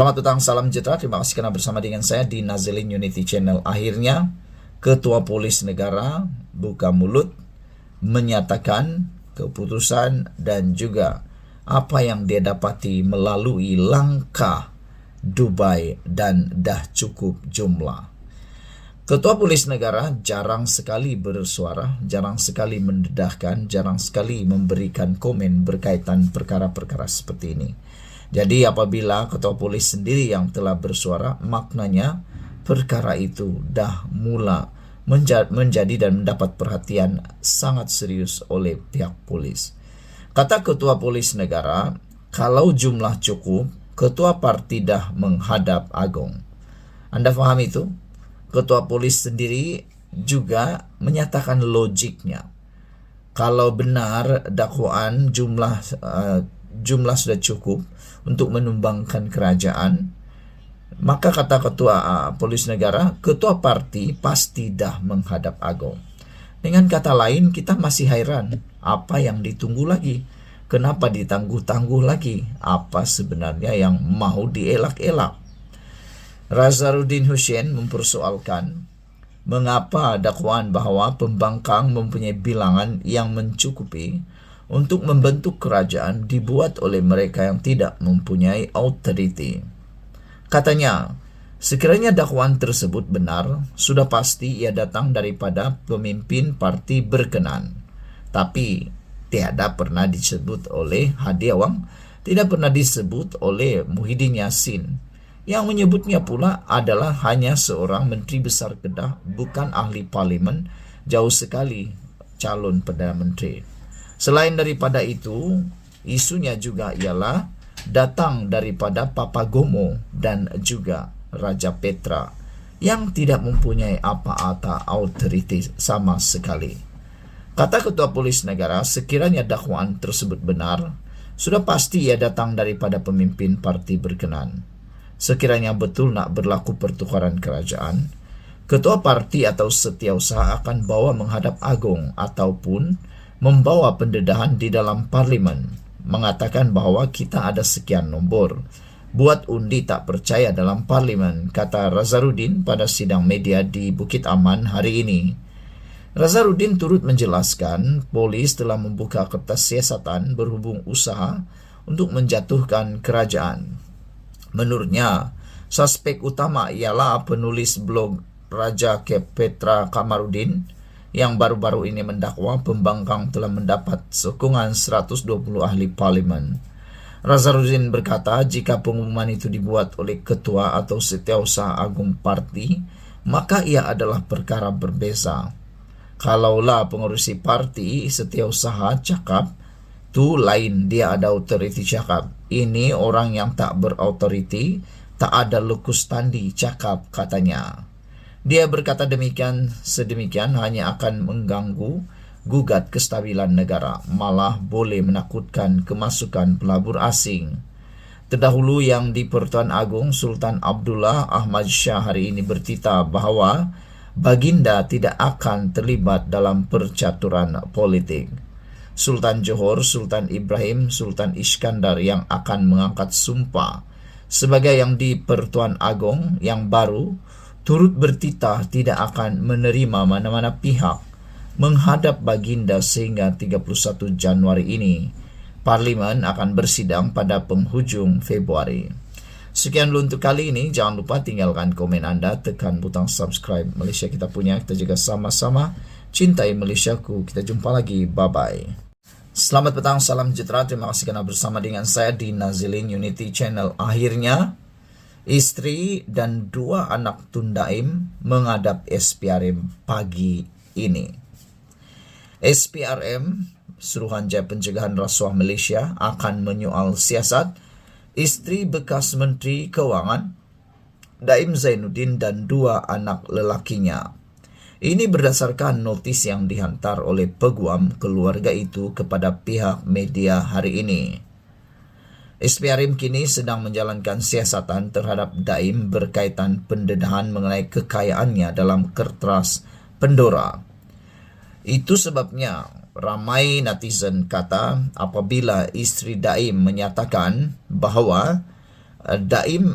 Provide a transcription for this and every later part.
Selamat datang, salam sejahtera. Terima kasih karena bersama dengan saya di Nazilin Unity Channel. Akhirnya, Ketua Polis Negara buka mulut menyatakan keputusan dan juga apa yang dia dapati melalui langkah Dubai dan dah cukup jumlah. Ketua Polis Negara jarang sekali bersuara, jarang sekali mendedahkan, jarang sekali memberikan komen berkaitan perkara-perkara seperti ini. Jadi apabila Ketua Polis sendiri yang telah bersuara, maknanya perkara itu dah mula menjadi dan mendapat perhatian sangat serius oleh pihak polis. Kata Ketua Polis Negara, kalau jumlah cukup, Ketua Parti dah menghadap Agong. Anda faham itu? Ketua Polis sendiri juga menyatakan logiknya. Kalau benar dakwaan jumlah sudah cukup untuk menumbangkan kerajaan, maka kata Ketua Polis Negara, Ketua Parti pasti dah menghadap Agong. Dengan kata lain, kita masih heran, apa yang ditunggu lagi? Kenapa ditangguh-tangguh lagi? Apa sebenarnya yang mau dielak-elak? Razaruddin Hussein mempersoalkan mengapa dakwaan bahwa pembangkang mempunyai bilangan yang mencukupi untuk membentuk kerajaan dibuat oleh mereka yang tidak mempunyai authority. Katanya, sekiranya dakwaan tersebut benar, sudah pasti ia datang daripada pemimpin parti berkenan. Tapi tiada pernah disebut oleh Hadi Awang, tidak pernah disebut oleh Muhyiddin Yassin. Yang menyebutnya pula adalah hanya seorang Menteri Besar Kedah, bukan ahli parlimen, jauh sekali calon Perdana Menteri. Selain daripada itu, isunya juga ialah datang daripada Papagomo dan juga Raja Petra yang tidak mempunyai apa-apa authority sama sekali. Kata Ketua Polis Negara, sekiranya dakwaan tersebut benar, sudah pasti ia datang daripada pemimpin parti berkenan. Sekiranya betul nak berlaku pertukaran kerajaan, Ketua Parti atau Setiausaha akan bawa menghadap Agong ataupun membawa pendedahan di dalam parlimen, mengatakan bahawa kita ada sekian nombor, buat undi tak percaya dalam parlimen, kata Razaruddin pada sidang media di Bukit Aman hari ini. Razaruddin turut menjelaskan polis telah membuka kertas siasatan berhubung usaha untuk menjatuhkan kerajaan. Menurutnya, suspek utama ialah penulis blog Raja Petra Kamarudin yang baru-baru ini mendakwa pembangkang telah mendapat sokongan 120 ahli parlimen. Razaruddin berkata, jika pengumuman itu dibuat oleh Ketua atau Setiausaha Agung Parti, maka ia adalah perkara berbeza. Kalaulah pengurusi parti Setiausaha cakap, tu lain, dia ada autoriti cakap. Ini orang yang tak berautoriti, tak ada locus standi cakap, katanya. Dia berkata sedemikian hanya akan mengganggu gugat kestabilan negara, malah boleh menakutkan kemasukan pelabur asing. Terdahulu yang di Pertuan Agong, Sultan Abdullah Ahmad Shah hari ini bertita bahawa baginda tidak akan terlibat dalam percaturan politik. Sultan Johor, Sultan Ibrahim, Sultan Iskandar yang akan mengangkat sumpah sebagai yang di Pertuan Agong yang baru turut bertitah tidak akan menerima mana-mana pihak menghadap baginda sehingga 31 Januari ini. Parlimen akan bersidang pada penghujung Februari. Sekian dulu untuk kali ini. Jangan lupa tinggalkan komen Anda, tekan butang subscribe. Malaysia kita punya, kita juga sama-sama cintai Malaysiaku. Kita jumpa lagi. Bye-bye. Selamat petang, salam sejahtera. Terima kasih kerana bersama dengan saya di Nazilin Unity Channel. Akhirnya, istri dan dua anak Tundaim menghadap SPRM pagi ini. SPRM, Suruhanjaya Pencegahan Rasuah Malaysia, akan menyoal siasat istri bekas Menteri Kewangan, Daim Zainuddin dan dua anak lelakinya. Ini berdasarkan notis yang dihantar oleh peguam keluarga itu kepada pihak media hari ini. SPRM kini sedang menjalankan siasatan terhadap Daim berkaitan pendedahan mengenai kekayaannya dalam kertas Pandora. Itu sebabnya ramai netizen kata apabila isteri Daim menyatakan bahawa Daim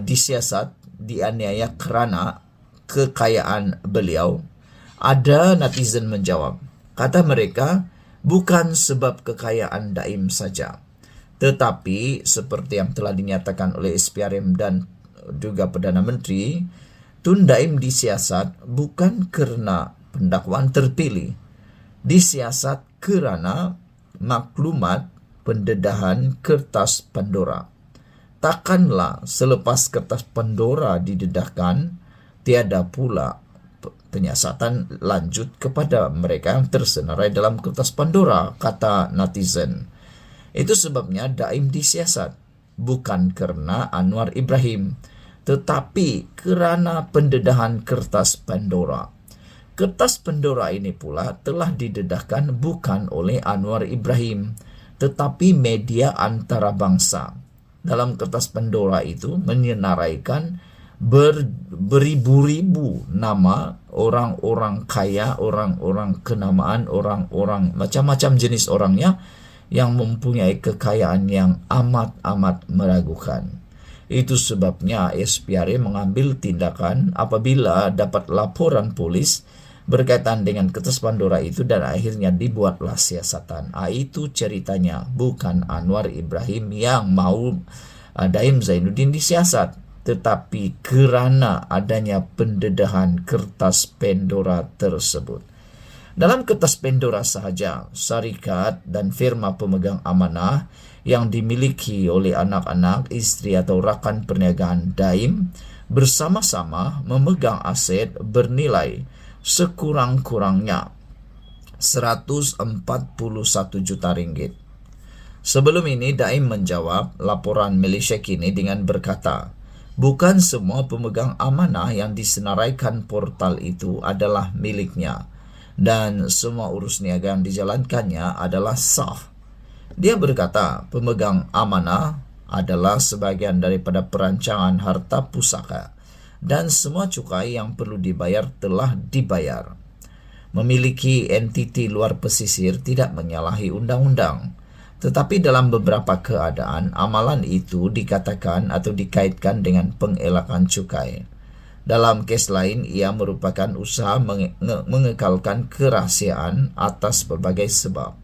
disiasat, dianiaya karena kekayaan beliau. Ada netizen menjawab, kata mereka, bukan sebab kekayaan Daim saja, tetapi seperti yang telah dinyatakan oleh SPRM dan juga Perdana Menteri, Tun Daim disiasat bukan karena pendakwaan terpilih, disiasat kerana maklumat pendedahan kertas Pandora. Takkanlah selepas kertas Pandora didedahkan, tiada pula penyiasatan lanjut kepada mereka yang tersenarai dalam kertas Pandora, kata netizen. Itu sebabnya Daim disiasat, bukan kerana Anwar Ibrahim, tetapi kerana pendedahan kertas Pandora. Kertas Pandora ini pula telah didedahkan bukan oleh Anwar Ibrahim, tetapi media antarabangsa. Dalam kertas Pandora itu menyenaraikan beribu-ribu nama orang-orang kaya, orang-orang kenamaan, orang-orang macam-macam jenis orangnya yang mempunyai kekayaan yang amat-amat meragukan. Itu sebabnya SPRM mengambil tindakan apabila dapat laporan polis berkaitan dengan kertas Pandora itu dan akhirnya dibuatlah siasatan. Itu ceritanya, bukan Anwar Ibrahim yang mau Daim Zainuddin disiasat, tetapi kerana adanya pendedahan kertas Pandora tersebut. Dalam kertas Pandora sahaja, syarikat dan firma pemegang amanah yang dimiliki oleh anak-anak, isteri atau rakan perniagaan Daim bersama-sama memegang aset bernilai sekurang-kurangnya 141 juta ringgit. Sebelum ini Daim menjawab laporan Malaysia Kini dengan berkata, bukan semua pemegang amanah yang disenaraikan portal itu adalah miliknya dan semua urus niaga yang dijalankannya adalah sah. Dia berkata, pemegang amanah adalah sebahagian daripada perancangan harta pusaka dan semua cukai yang perlu dibayar telah dibayar. Memiliki entiti luar pesisir tidak menyalahi undang-undang, tetapi dalam beberapa keadaan amalan itu dikatakan atau dikaitkan dengan pengelakan cukai. Dalam kes lain, ia merupakan usaha mengekalkan kerahasiaan atas berbagai sebab.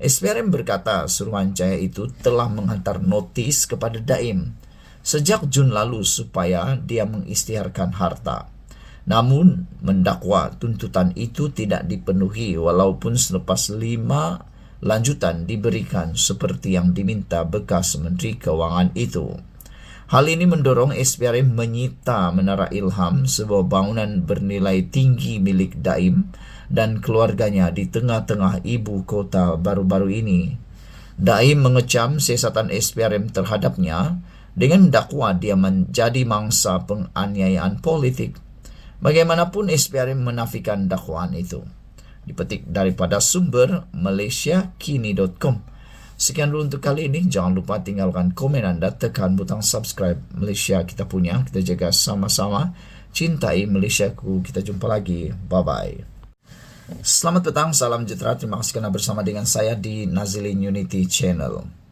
SPRM berkata Suruhanjaya itu telah menghantar notis kepada Daim sejak Jun lalu supaya dia mengisytiharkan harta. Namun, mendakwa tuntutan itu tidak dipenuhi walaupun selepas 5 lanjutan diberikan seperti yang diminta bekas Menteri Kewangan itu. Hal ini mendorong SPRM menyita Menara Ilham, sebuah bangunan bernilai tinggi milik Daim dan keluarganya di tengah-tengah ibu kota baru-baru ini. Daim mengecam siasatan SPRM terhadapnya dengan mendakwa dia menjadi mangsa penganiayaan politik. Bagaimanapun SPRM menafikan dakwaan itu. Dipetik daripada sumber malaysiakini.com. Sekian dulu untuk kali ini. Jangan lupa tinggalkan komen anda, tekan butang subscribe. Malaysia kita punya, kita jaga sama-sama. Cintai Malaysiaku. Kita jumpa lagi. Bye-bye. Selamat petang, salam sejahtera. Terima kasih kerana bersama dengan saya di Nazilin Unity Channel.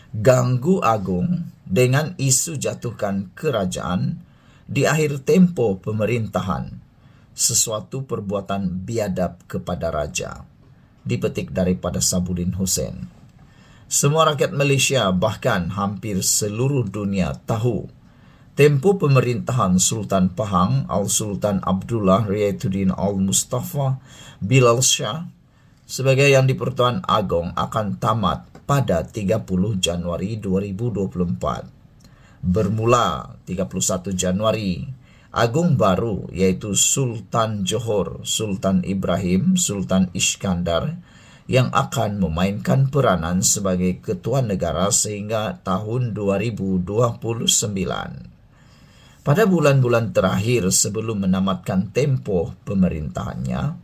Ganggu Agung dengan isu jatuhkan kerajaan di akhir tempo pemerintahan. Sesuatu perbuatan biadab kepada raja. Dipetik daripada Sabudin Hussein. Semua rakyat Malaysia, bahkan hampir seluruh dunia tahu tempo pemerintahan Sultan Pahang Al-Sultan Abdullah Riayatuddin Al-Mustafa Bilal Shah sebagai Yang di-Pertuan Agong akan tamat pada 30 Januari 2024. Bermula 31 Januari, Agung baru iaitu Sultan Johor, Sultan Ibrahim, Sultan Iskandar yang akan memainkan peranan sebagai ketua negara sehingga tahun 2029. Pada bulan-bulan terakhir sebelum menamatkan tempoh pemerintahannya,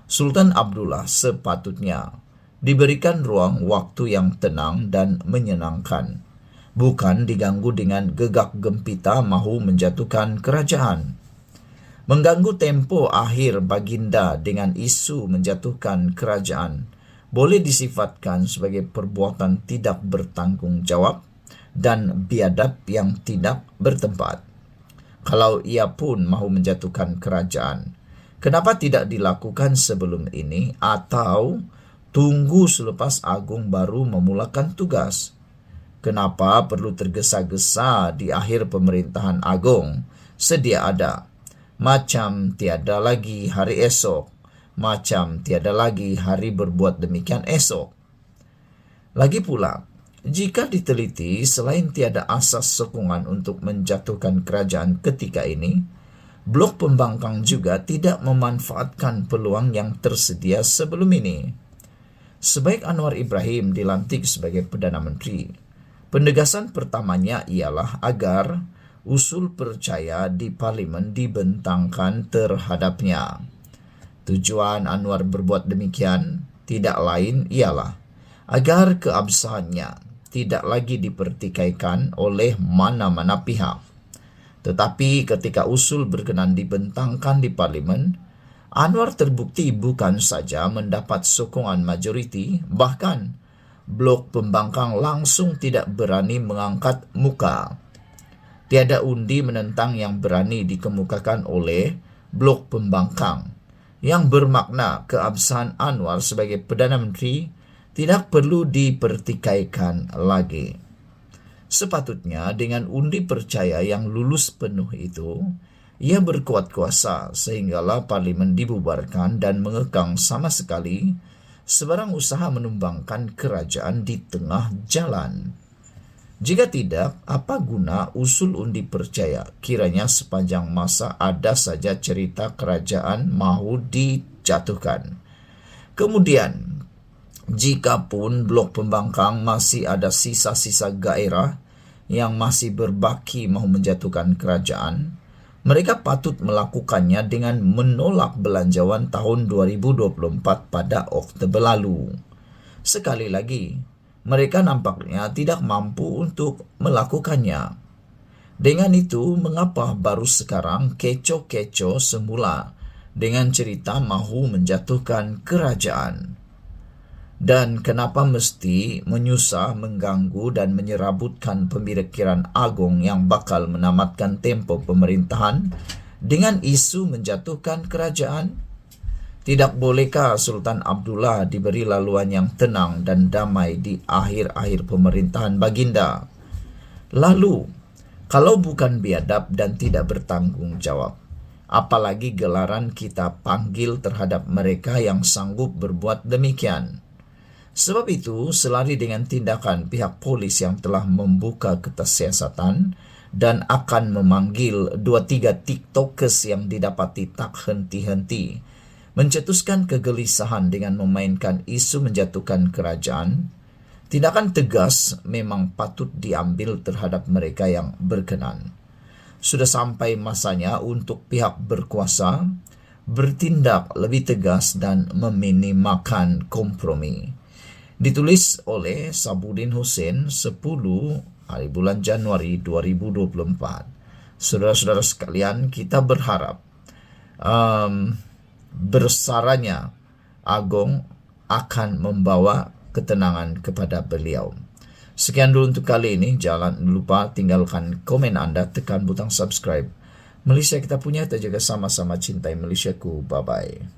Sultan Abdullah sepatutnya diberikan ruang waktu yang tenang dan menyenangkan, bukan diganggu dengan gegak gempita mahu menjatuhkan kerajaan. Mengganggu tempo akhir baginda dengan isu menjatuhkan kerajaan boleh disifatkan sebagai perbuatan tidak bertanggung jawab dan biadab yang tidak bertempat. Kalau ia pun mahu menjatuhkan kerajaan, kenapa tidak dilakukan sebelum ini atau tunggu selepas agung baru memulakan tugas? Kenapa perlu tergesa-gesa di akhir pemerintahan agung? Sedia ada, macam tiada lagi hari esok, macam tiada lagi hari berbuat demikian esok. Lagi pula, jika diteliti, selain tiada asas sokongan untuk menjatuhkan kerajaan ketika ini, blok pembangkang juga tidak memanfaatkan peluang yang tersedia sebelum ini. Sebaik Anwar Ibrahim dilantik sebagai Perdana Menteri, penegasan pertamanya ialah agar usul percaya di parlimen dibentangkan terhadapnya. Tujuan Anwar berbuat demikian tidak lain ialah agar keabsahannya tidak lagi dipertikaikan oleh mana-mana pihak. Tetapi ketika usul berkenan dibentangkan di parlimen, Anwar terbukti bukan saja mendapat sokongan majoriti, bahkan blok pembangkang langsung tidak berani mengangkat muka. Tiada undi menentang yang berani dikemukakan oleh blok pembangkang, yang bermakna keabsahan Anwar sebagai Perdana Menteri tidak perlu dipertikaikan lagi. Sepatutnya dengan undi percaya yang lulus penuh itu, ia berkuat kuasa sehinggalah parlimen dibubarkan dan mengekang sama sekali sebarang usaha menumbangkan kerajaan di tengah jalan. Jika tidak, apa guna usul undi percaya? Kiranya sepanjang masa ada saja cerita kerajaan mahu dijatuhkan. Kemudian, jika pun blok pembangkang masih ada sisa-sisa gairah yang masih berbaki mahu menjatuhkan kerajaan, mereka patut melakukannya dengan menolak belanjawan tahun 2024 pada Oktober lalu. Sekali lagi, mereka nampaknya tidak mampu untuk melakukannya. Dengan itu, mengapa baru sekarang kecoh-kecoh semula dengan cerita mahu menjatuhkan kerajaan? Dan kenapa mesti menyusah, mengganggu dan menyerabutkan pemikiran agung yang bakal menamatkan tempo pemerintahan dengan isu menjatuhkan kerajaan? Tidak bolehkah Sultan Abdullah diberi laluan yang tenang dan damai di akhir-akhir pemerintahan baginda? Lalu, kalau bukan biadab dan tidak bertanggung jawab, apalagi gelaran kita panggil terhadap mereka yang sanggup berbuat demikian? Sebab itu, selari dengan tindakan pihak polis yang telah membuka ketasiasatan dan akan memanggil 2-3 tiktokers yang didapati tak henti-henti, mencetuskan kegelisahan dengan memainkan isu menjatuhkan kerajaan, tindakan tegas memang patut diambil terhadap mereka yang berkenan. Sudah sampai masanya untuk pihak berkuasa bertindak lebih tegas dan meminimalkan kompromi. Ditulis oleh Sabudin Hussein 10 hari bulan Januari 2024. Saudara-saudara sekalian, kita berharap bersaranya Agong akan membawa ketenangan kepada beliau. Sekian dulu untuk kali ini. Jangan lupa tinggalkan komen Anda, tekan butang subscribe. Malaysia kita punya, kita juga sama-sama cintai Malaysiaku. Bye-bye.